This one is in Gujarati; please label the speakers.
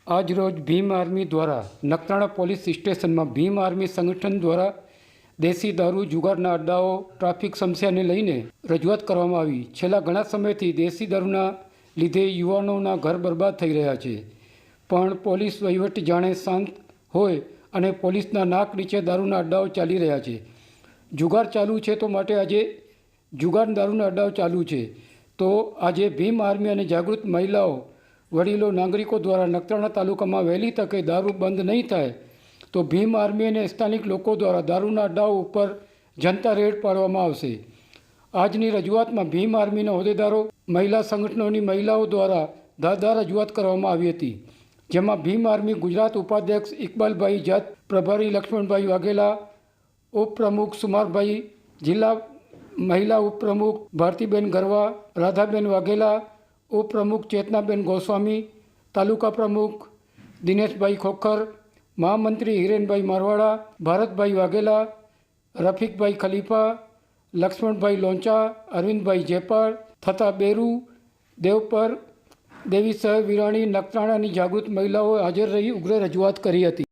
Speaker 1: આજરોજ ભીમ આર્મી દ્વારા નખત્રાણા પોલીસ સ્ટેશનમાં ભીમ આર્મી સંગઠન દ્વારા દેશી દારૂ જુગારના અડ્ડાઓ ટ્રાફિક સમસ્યાને લઈને રજૂઆત કરવામાં આવી। છેલ્લા ઘણા સમયથી દેશી દારૂના લીધે યુવાનોના ઘર બરબાદ થઈ રહ્યા છે, પણ પોલીસ વહીવટ જાણે શાંત હોય અને પોલીસના નાક નીચે દારૂના અડ્ડાઓ ચાલી રહ્યા છે। જુગાર ચાલુ છે તો માટે આજે જુગાર દારૂના અડ્ડાઓ ચાલુ છે, તો આજે ભીમ આર્મી અને જાગૃત મહિલાઓ વડીલો નાગરિકો દ્વારા નખત્રાણા તાલુકામાં વહેલી તકે દારૂ બંધ નહીં થાય તો ભીમ આર્મી અને સ્થાનિક લોકો દ્વારા દારૂના અડ્ડાઓ ઉપર જનતા રેડ પાડવામાં આવશે। આજની રજૂઆતમાં ભીમ આર્મીના હોદ્દેદારો, મહિલા સંગઠનોની મહિલાઓ દ્વારા ધારદાર રજૂઆત કરવામાં આવી હતી, જેમાં ભીમ આર્મી ગુજરાત ઉપાધ્યક્ષ ઇકબાલભાઈ જત, પ્રભારી લક્ષ્મણભાઈ વાઘેલા, ઉપપ્રમુખ સુમારભાઈ, જિલ્લા મહિલા ઉપપ્રમુખ ભારતીબેન ગરવા, રાધાબેન વાઘેલા, ઉપપ્રમુખ ચેતનાબેન ગોસ્વામી, તાલુકા પ્રમુખ દિનેશભાઈ ખોખર, મહામંત્રી હિરેનભાઈ મારવાડા, ભારતભાઈ વાઘેલા, રફીકભાઈ ખલીફા, લક્ષ્મણભાઈ લોંચા, અરવિંદભાઈ જેપાળ તથા બેરુ, દેવપર, દેવી સહ વિરાણી નખત્રાણાની જાગૃત મહિલાઓ હાજર રહી ઉગ્ર રજૂઆત કરી હતી।